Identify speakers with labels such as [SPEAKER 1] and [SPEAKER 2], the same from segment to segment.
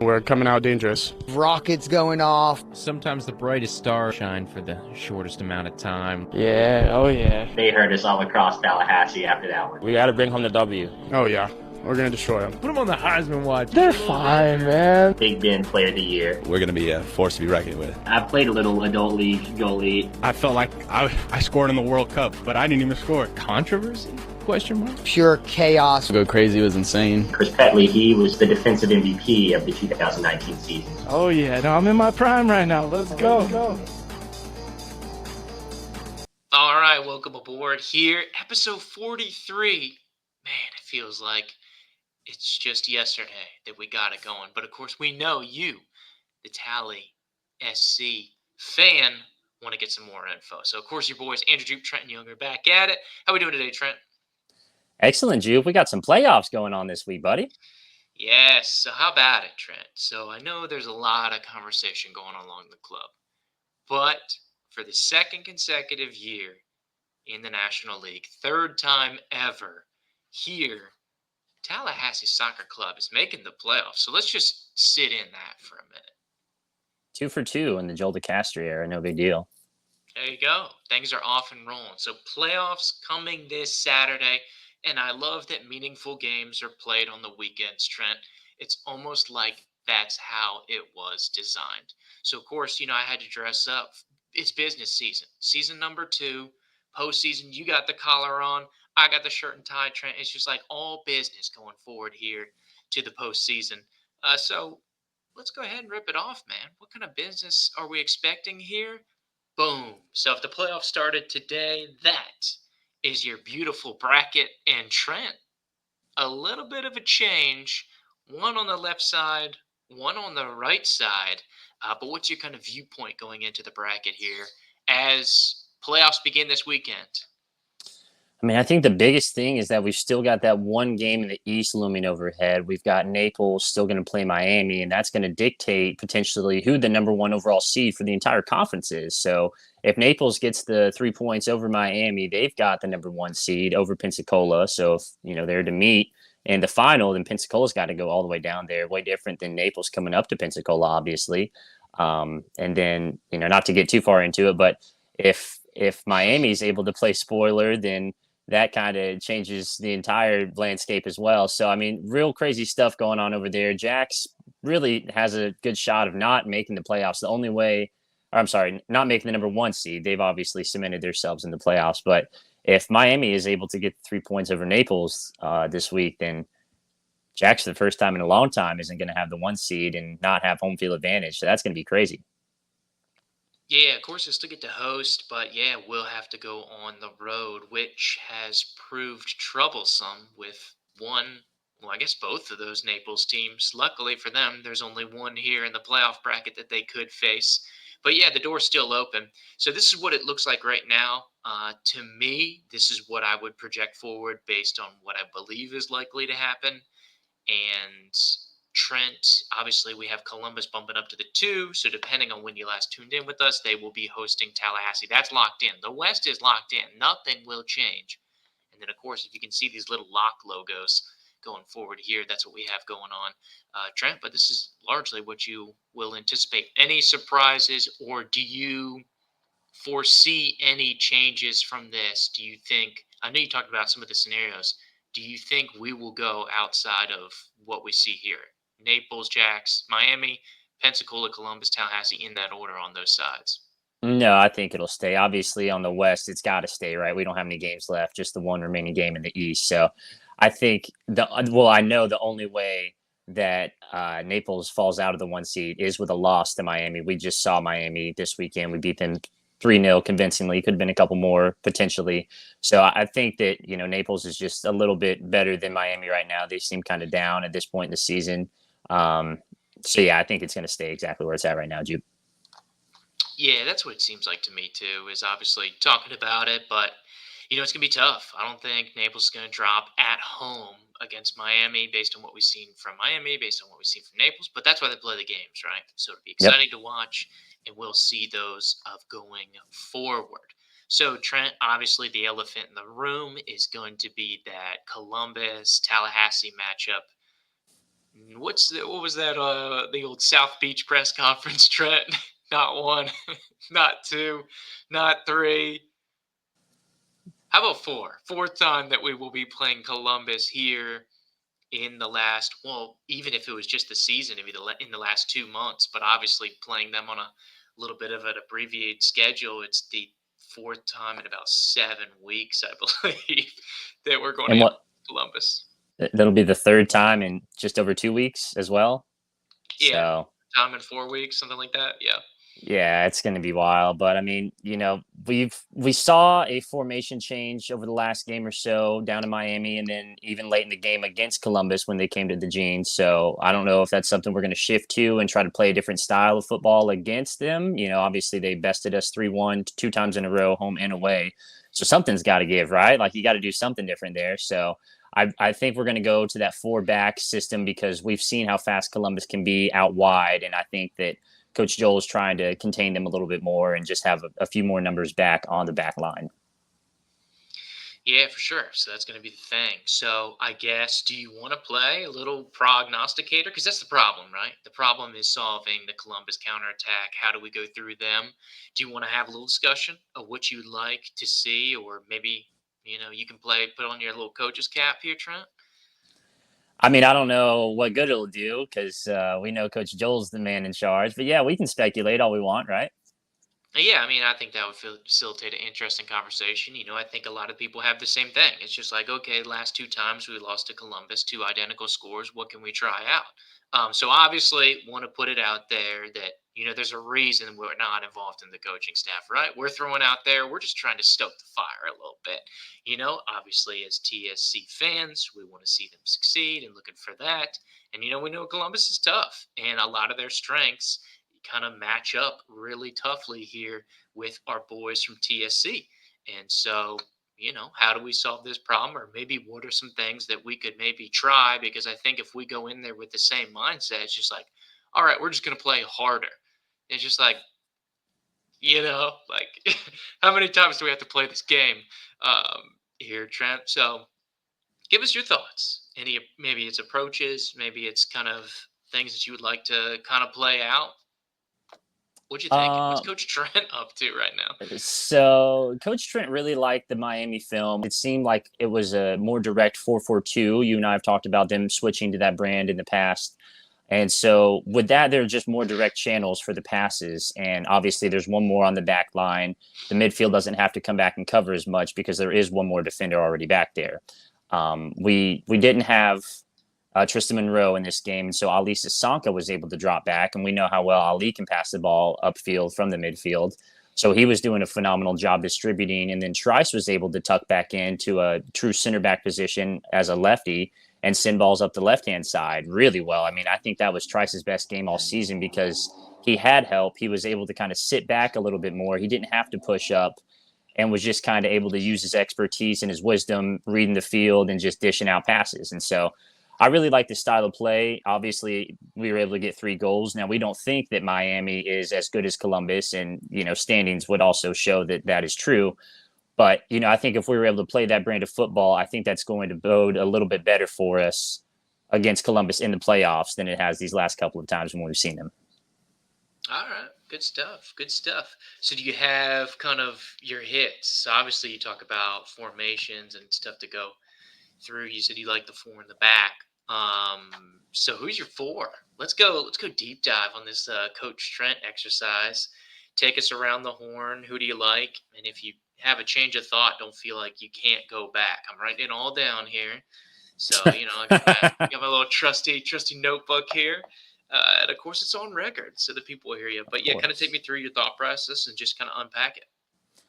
[SPEAKER 1] We're coming out dangerous.
[SPEAKER 2] Rockets going off.
[SPEAKER 3] Sometimes the brightest stars shine for the shortest amount of time.
[SPEAKER 4] Yeah, oh yeah.
[SPEAKER 5] They heard us all across Tallahassee after that one.
[SPEAKER 4] We got to bring home the W.
[SPEAKER 1] Oh, yeah. We're going to destroy them.
[SPEAKER 3] Put them on the Heisman watch.
[SPEAKER 4] They're fine, man.
[SPEAKER 5] Big Ben Player of the Year.
[SPEAKER 6] We're going to be a force to be reckoned with.
[SPEAKER 5] I played a little adult league goalie.
[SPEAKER 1] I felt like I scored in the World Cup, but I didn't even score.
[SPEAKER 3] Controversy? Question mark?
[SPEAKER 2] Pure chaos.
[SPEAKER 6] Go crazy was insane.
[SPEAKER 5] Chris Petley, he was the defensive MVP of the 2019 season.
[SPEAKER 4] Oh yeah, no, I'm in my prime right now. Let's go.
[SPEAKER 7] All right, welcome aboard here. Episode 43. Man, it feels like it's just yesterday that we got it going. But of course, we know you, the TallySC fan, want to get some more info. So of course, your boys, Andrew, Joop, Trent, and Young are back at it. How we doing today, Trent?
[SPEAKER 8] Excellent, Joop. We got some playoffs going on this week, buddy.
[SPEAKER 7] Yes, so how about it, Trent? So I know there's a lot of conversation going on along the club. But for the second consecutive year in the National League, third time ever, here, Tallahassee Soccer Club is making the playoffs. So let's just sit in that for a minute.
[SPEAKER 8] 2 for 2 in the Joel DeCastro era. No big deal.
[SPEAKER 7] There you go. Things are off and rolling. So playoffs coming this Saturday. And I love that meaningful games are played on the weekends, Trent. It's almost like that's how it was designed. So, of course, I had to dress up. It's business season. Season number 2, postseason. You got the collar on. I got the shirt and tie, Trent. It's just like all business going forward here to the postseason. So let's go ahead and rip it off, man. What kind of business are we expecting here? Boom. So if the playoffs started today, that is your beautiful bracket. And Trent, a little bit of a change. One on the left side, one on the right side. But what's your kind of viewpoint going into the bracket here as playoffs begin this weekend?
[SPEAKER 8] I mean, I think the biggest thing is that we've still got that one game in the East looming overhead. We've got Naples still going to play Miami, and that's going to dictate potentially who the number 1 overall seed for the entire conference is. So if Naples gets the 3 points over Miami, they've got the number 1 seed over Pensacola. So if, they're to meet in the final, then Pensacola's got to go all the way down there, way different than Naples coming up to Pensacola, obviously. And then, not to get too far into it, but if Miami's able to play spoiler, then that kind of changes the entire landscape as well. So, I mean, real crazy stuff going on over there. Jax really has a good shot of not making the playoffs. Not making the number 1 seed. They've obviously cemented themselves in the playoffs. But if Miami is able to get 3 points over Naples this week, then Jax, for the first time in a long time, isn't going to have the 1 seed and not have home field advantage. So that's going to be crazy.
[SPEAKER 7] Yeah, of course, I still get to host, but yeah, we'll have to go on the road, which has proved troublesome with both of those Naples teams. Luckily for them, there's only one here in the playoff bracket that they could face. But yeah, the door's still open. So this is what it looks like right now. To me, this is what I would project forward based on what I believe is likely to happen. And Trent, obviously, we have Columbus bumping up to the 2. So depending on when you last tuned in with us, they will be hosting Tallahassee. That's locked in. The West is locked in. Nothing will change. And then, of course, if you can see these little lock logos going forward here, that's what we have going on, Trent. But this is largely what you will anticipate. Any surprises, or do you foresee any changes from this? Do you think, I know you talked about some of the scenarios, do you think we will go outside of what we see here? Naples, Jax, Miami, Pensacola, Columbus, Tallahassee, in that order on those sides?
[SPEAKER 8] No, I think it'll stay. Obviously, on the West, it's got to stay, right? We don't have any games left, just the one remaining game in the East. So I think I know the only way that Naples falls out of the 1 seed is with a loss to Miami. We just saw Miami this weekend. We beat them 3-0 convincingly. Could have been a couple more potentially. So I think that, Naples is just a little bit better than Miami right now. They seem kind of down at this point in the season. So yeah, I think it's going to stay exactly where it's at right now, Jupe.
[SPEAKER 7] Yeah, that's what it seems like to me too, is obviously talking about it, but it's going to be tough. I don't think Naples is going to drop at home against Miami based on what we've seen from Miami, based on what we've seen from Naples, but that's why they play the games, right? So it'll be exciting to watch, and we'll see those of going forward. So, Trent, obviously the elephant in the room is going to be that Columbus-Tallahassee matchup. What was that? The old South Beach press conference, Trent. Not one, not two, not three. How about four? Fourth time that we will be playing Columbus here in the last, well, even if it was just the season, it'd be in the last 2 months. But obviously, playing them on a little bit of an abbreviated schedule, it's the fourth time in about 7 weeks, I believe, that we're going to
[SPEAKER 8] And
[SPEAKER 7] have
[SPEAKER 8] what
[SPEAKER 7] Columbus.
[SPEAKER 8] that'll be the third time in just over 2 weeks as well.
[SPEAKER 7] Yeah,
[SPEAKER 8] So
[SPEAKER 7] time in 4 weeks, something like that. Yeah.
[SPEAKER 8] yeah, it's going to be wild. But I mean, we saw a formation change over the last game or so down in Miami, and then even late in the game against Columbus when they came to the Gene. So I don't know if that's something we're going to shift to and try to play a different style of football against them. Obviously they bested us 3-1 two times in a row, home and away. So something's got to give, right? Like you got to do something different there. So I think we're going to go to that 4-back system because we've seen how fast Columbus can be out wide, and I think that Coach Joel is trying to contain them a little bit more and just have a few more numbers back on the back line.
[SPEAKER 7] Yeah, for sure. So that's going to be the thing. So I guess, do you want to play a little prognosticator? Because that's the problem, right? The problem is solving the Columbus counterattack. How do we go through them? Do you want to have a little discussion of what you'd like to see? Or maybe, you can put on your little coach's cap here, Trent?
[SPEAKER 8] I mean, I don't know what good it'll do because we know Coach Joel's the man in charge. But yeah, we can speculate all we want, right?
[SPEAKER 7] Yeah, I mean, I think that would facilitate an interesting conversation. I think a lot of people have the same thing. It's just like, okay, last 2 times we lost to Columbus, two identical scores. What can we try out? So obviously, want to put it out there that there's a reason we're not involved in the coaching staff, right? We're throwing out there. We're just trying to stoke the fire a little bit. Obviously, as TSC fans, we want to see them succeed and looking for that. And we know Columbus is tough, and a lot of their strengths kind of match up really toughly here with our boys from TSC. And so, how do we solve this problem? Or maybe what are some things that we could maybe try? Because I think if we go in there with the same mindset, it's just like, all right, we're just going to play harder. It's just like, like how many times do we have to play this game here, Trent? So give us your thoughts. Maybe it's approaches, maybe it's kind of things that you would like to kind of play out. What you think? What's Coach Trent up to right now?
[SPEAKER 8] So Coach Trent really liked the Miami film. It seemed like it was a more direct 4-4-2. You and I have talked about them switching to that brand in the past. And so with that, there are just more direct channels for the passes. And obviously there's one more on the back line. The midfield doesn't have to come back and cover as much because there is one more defender already back there. We didn't have Tristan Monroe in this game. And so Ali Sassanka was able to drop back. And we know how well Ali can pass the ball upfield from the midfield. So he was doing a phenomenal job distributing. And then Trice was able to tuck back into a true center back position as a lefty and send balls up the left-hand side really well. I mean, I think that was Trice's best game all season because he had help. He was able to kind of sit back a little bit more. He didn't have to push up and was just kind of able to use his expertise and his wisdom reading the field and just dishing out passes. And so I really like the style of play. Obviously, we were able to get 3 goals. Now, we don't think that Miami is as good as Columbus, and, standings would also show that that is true. But, I think if we were able to play that brand of football, I think that's going to bode a little bit better for us against Columbus in the playoffs than it has these last couple of times when we've seen them.
[SPEAKER 7] All right. Good stuff. Good stuff. So do you have kind of your hits? Obviously, you talk about formations and stuff to go through. You said you like the 4 in the back. So who's your 4? Let's go deep dive on this Coach Trent exercise. Take us around the horn. Who do you like? And if you have a change of thought, don't feel like you can't go back. I'm writing it all down here. So, I got my little trusty notebook here. And of course, it's on record so that people will hear you. But yeah, kind of take me through your thought process and just kind of unpack it.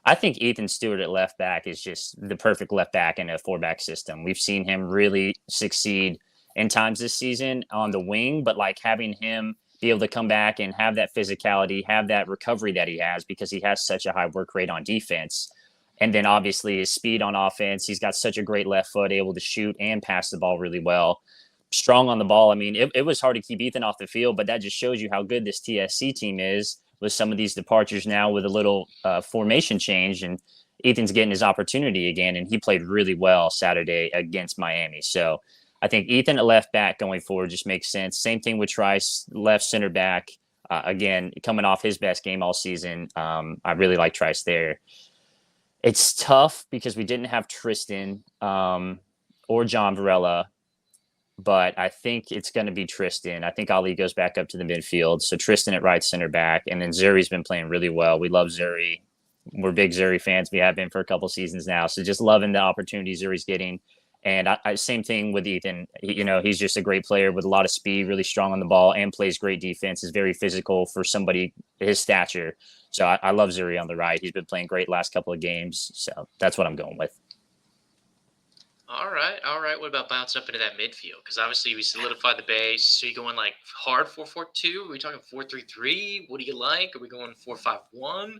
[SPEAKER 8] I think Ethan Stewart at left back is just the perfect left back in a 4-back system. We've seen him really succeed in times this season on the wing, but like having him be able to come back and have that physicality, have that recovery that he has because he has such a high work rate on defense. And then obviously his speed on offense. He's got such a great left foot, able to shoot and pass the ball really well. Strong on the ball. I mean, it was hard to keep Ethan off the field, but that just shows you how good this TSC team is with some of these departures now with a little formation change. And Ethan's getting his opportunity again, and he played really well Saturday against Miami. So I think Ethan at left back going forward just makes sense. Same thing with Trice, left center back. Again, coming off his best game all season. I really like Trice there. It's tough because we didn't have Tristan or John Varela, but I think it's going to be Tristan. I think Ali goes back up to the midfield. So Tristan at right center back. And then Zuri's been playing really well. We love Zuri. We're big Zuri fans. We have been for a couple seasons now. So just loving the opportunities Zuri's getting. And same thing with Ethan. He's just a great player with a lot of speed, really strong on the ball, and plays great defense. Is very physical for somebody his stature. So I love Zuri on the right. He's been playing great last couple of games. So that's what I'm going with.
[SPEAKER 7] All right. What about bouncing up into that midfield? Because obviously we solidified the base. So you going like hard 4-4-2? Are we talking 4-3-3? What do you like? Are we going 4-5-1?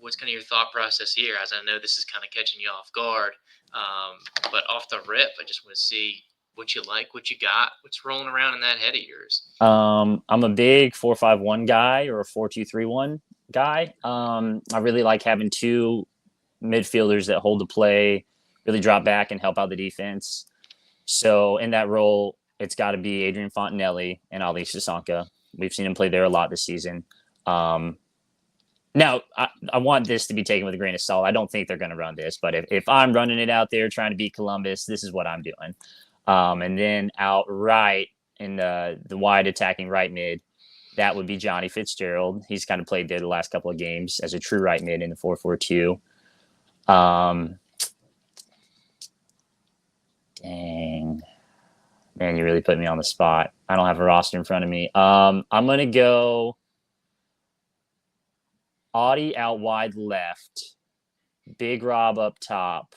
[SPEAKER 7] What's kind of your thought process here? As I know this is kind of catching you off guard, but off the rip, I just want to see what you like, what you got, what's rolling around in that head of yours.
[SPEAKER 8] I'm a big 4-5-1 guy or a 4-2-3-1 guy. I really like having two midfielders that hold the play, really drop back and help out the defense. So in that role, it's got to be Adrian Fontanelli and Ali Sasanka. We've seen him play there a lot this season. Now, I want this to be taken with a grain of salt. I don't think they're going to run this, but if I'm running it out there trying to beat Columbus, this is what I'm doing. And then out right in the wide attacking right mid, that would be Johnny Fitzgerald. He's kind of played there the last couple of games as a true right mid in the 4-4-2. Dang. Man, you really put me on the spot. I don't have a roster in front of me. I'm going to go Audie out wide left, Big Rob up top,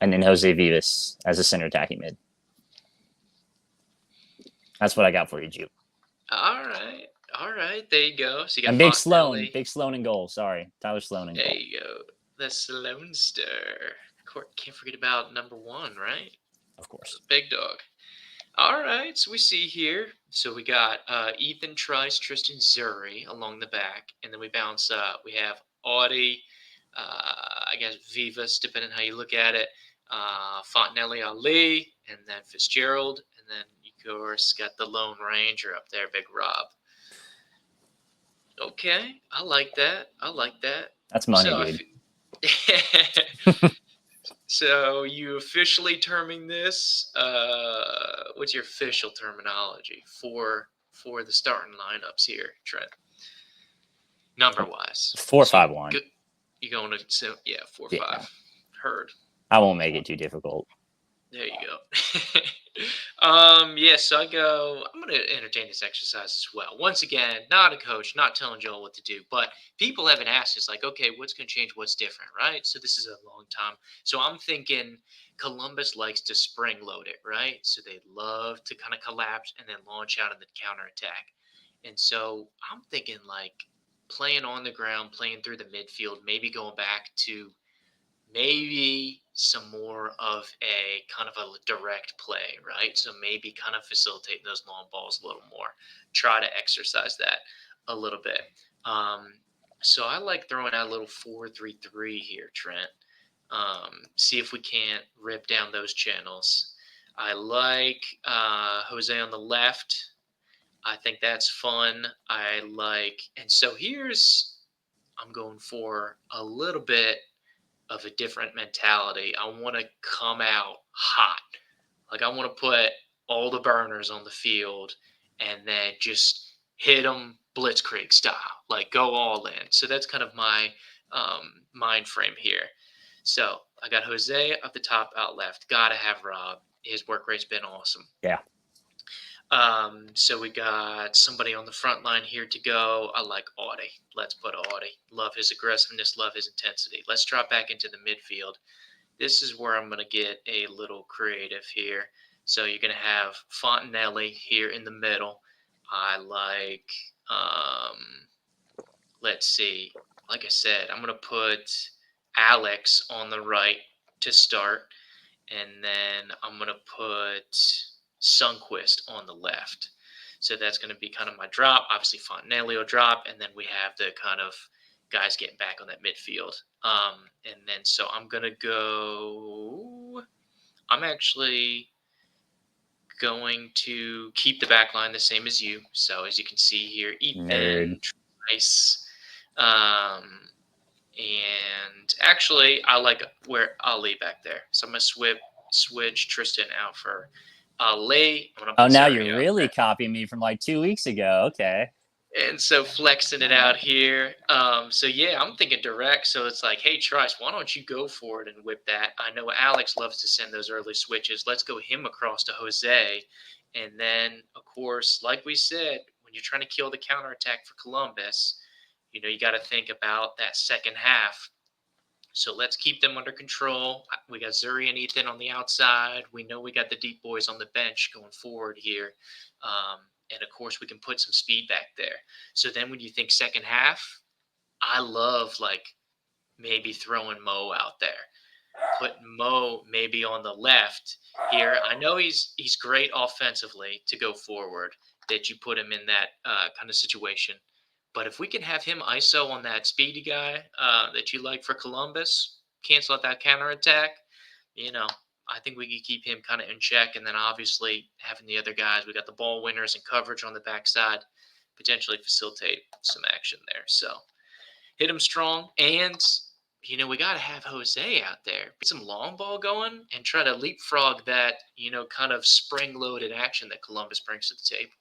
[SPEAKER 8] and then Jose Vivas as a center attacking mid. That's what I got for you, Joop.
[SPEAKER 7] All right. There you go. So you got
[SPEAKER 8] And Big
[SPEAKER 7] Fontanelli.
[SPEAKER 8] Sloan in goal. Sorry, Tyler Sloan in goal.
[SPEAKER 7] There you go. The Sloanster. Can't forget about number 1, right?
[SPEAKER 8] Of course.
[SPEAKER 7] Big dog. All right, so we see here. So we got Ethan, Trice, Tristan, Zuri along the back, and then we bounce up. We have Audie, I guess Vivas, depending on how you look at it, Fontanelli, Ali, and then Fitzgerald, and then of course got the Lone Ranger up there, Big Rob. Okay, I like that.
[SPEAKER 8] That's money, dude.
[SPEAKER 7] So you officially terming this? What's your official terminology for the starting lineups here, Trent? Number wise,
[SPEAKER 8] 4-5-1.
[SPEAKER 7] You going to 4-5?
[SPEAKER 8] Yeah.
[SPEAKER 7] Heard.
[SPEAKER 8] I won't make it too difficult.
[SPEAKER 7] There you go. So I'm going to entertain this exercise as well. Once again, not a coach, not telling Joel what to do, but people haven't asked. It's like, okay, what's going to change? What's different, right? So this is a long time. So I'm thinking Columbus likes to spring load it, right? So they love to kind of collapse and then launch out in the counterattack. And so I'm thinking like playing on the ground, playing through the midfield, maybe going back to maybe some more of a kind of a direct play, right? So maybe kind of facilitating those long balls a little more. Try to exercise that a little bit. So I like throwing out a little 4-3-3 here, Trent. See if we can't rip down those channels. I like Jose on the left. I think that's fun. And so I'm going for a little bit of a different mentality. I want to come out hot. Like I want to put all the burners on the field and then just hit them blitzkrieg style, like go all in. So that's kind of my mind frame here. So I got Jose up the top, out left. Gotta have Rob. His work rate's been awesome.
[SPEAKER 8] Yeah.
[SPEAKER 7] So we got somebody on the front line here to go. I like Audie. Let's put Audie. Love his aggressiveness, love his intensity. Let's drop back into the midfield. This is where I'm going to get a little creative here. So you're going to have Fontanelli here in the middle. I like, let's see. Like I said, I'm going to put Alex on the right to start. And then I'm going to put Sundqvist on the left. So that's going to be kind of my drop. Obviously, Fontanelli will drop, and then we have the kind of guys getting back on that midfield. And then so I'm going to go – I'm actually going to keep the back line the same as you. So as you can see here, Ethan, Trice, and actually I like where Ali back there. So I'm going to switch Tristan out for Ali.
[SPEAKER 8] Oh, now you're really copying me from like 2 weeks ago. Okay.
[SPEAKER 7] And so flexing it out here. So yeah, I'm thinking direct. So it's like, hey, Trice, why don't you go for it and whip that? I know Alex loves to send those early switches. Let's go him across to Jose. And then, of course, like we said, when you're trying to kill the counterattack for Columbus, you got to think about that second half. So let's keep them under control. We got Zuri and Ethan on the outside. We know we got the deep boys on the bench going forward here. And, of course, we can put some speed back there. So then when you think second half, I love, maybe throwing Mo out there. Putting Mo maybe on the left here. I know he's great offensively to go forward, that you put him in that kind of situation. But if we can have him ISO on that speedy guy that you like for Columbus, cancel out that counterattack, I think we can keep him kind of in check. And then obviously having the other guys, we got the ball winners and coverage on the backside, potentially facilitate some action there. So hit him strong. And, we got to have Jose out there. Get some long ball going and try to leapfrog that, kind of spring-loaded action that Columbus brings to the table.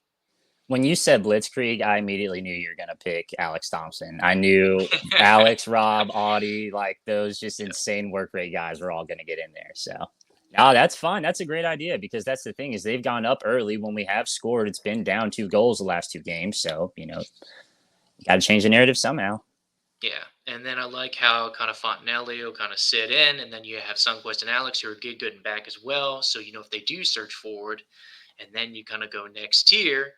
[SPEAKER 8] When you said Blitzkrieg, I immediately knew you were going to pick Alex Thompson. I knew Alex, Rob, Audie, those just insane work rate guys were all going to get in there. So, no, that's fun. That's a great idea because that's the thing is they've gone up early when we have scored. It's been down 2 goals the last 2 games. So, you got to change the narrative somehow.
[SPEAKER 7] Yeah, and then I like how kind of Fontenelle will kind of sit in, and then you have Sundquist and Alex who are good and back as well. So, if they do search forward, and then you kind of go next tier,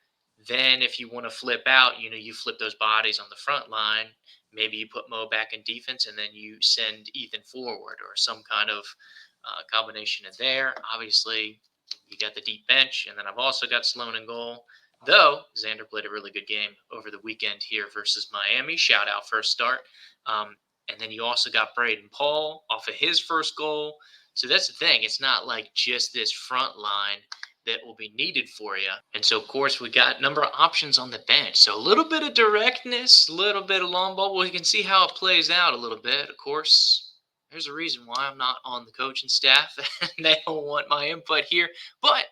[SPEAKER 7] then if you want to flip out, you flip those bodies on the front line. Maybe you put Mo back in defense, and then you send Ethan forward or some kind of combination in there. Obviously, you got the deep bench, and then I've also got Sloan in goal. Though Xander played a really good game over the weekend here versus Miami. Shout out first start. And then you also got Braden Paul off of his first goal. So that's the thing. It's not like just this front line that will be needed for you. And so, of course, we got a number of options on the bench. So a little bit of directness, a little bit of long ball. Well, you can see how it plays out a little bit. Of course, there's a reason why I'm not on the coaching staff. They don't want my input here. But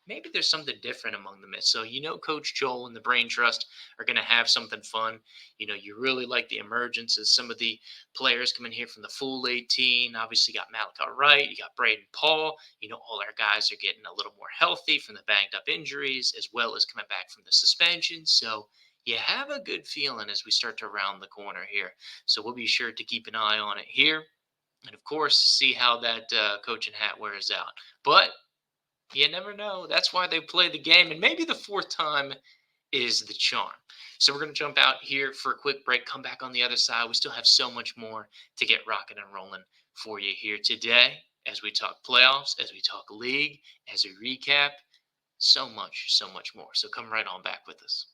[SPEAKER 7] maybe there's something different among the midst. So, Coach Joel and the Brain Trust are going to have something fun. You really like the emergence of some of the players coming here from the full 18. Obviously, you got Malachi Wright. You got Braden Paul. All our guys are getting a little more healthy from the banged up injuries as well as coming back from the suspension. So, you have a good feeling as we start to round the corner here. So, we'll be sure to keep an eye on it here. And, of course, see how that coaching hat wears out. But you never know. That's why they play the game. And maybe the 4th time is the charm. So we're going to jump out here for a quick break, come back on the other side. We still have so much more to get rocking and rolling for you here today as we talk playoffs, as we talk league, as we recap, so much more. So come right on back with us.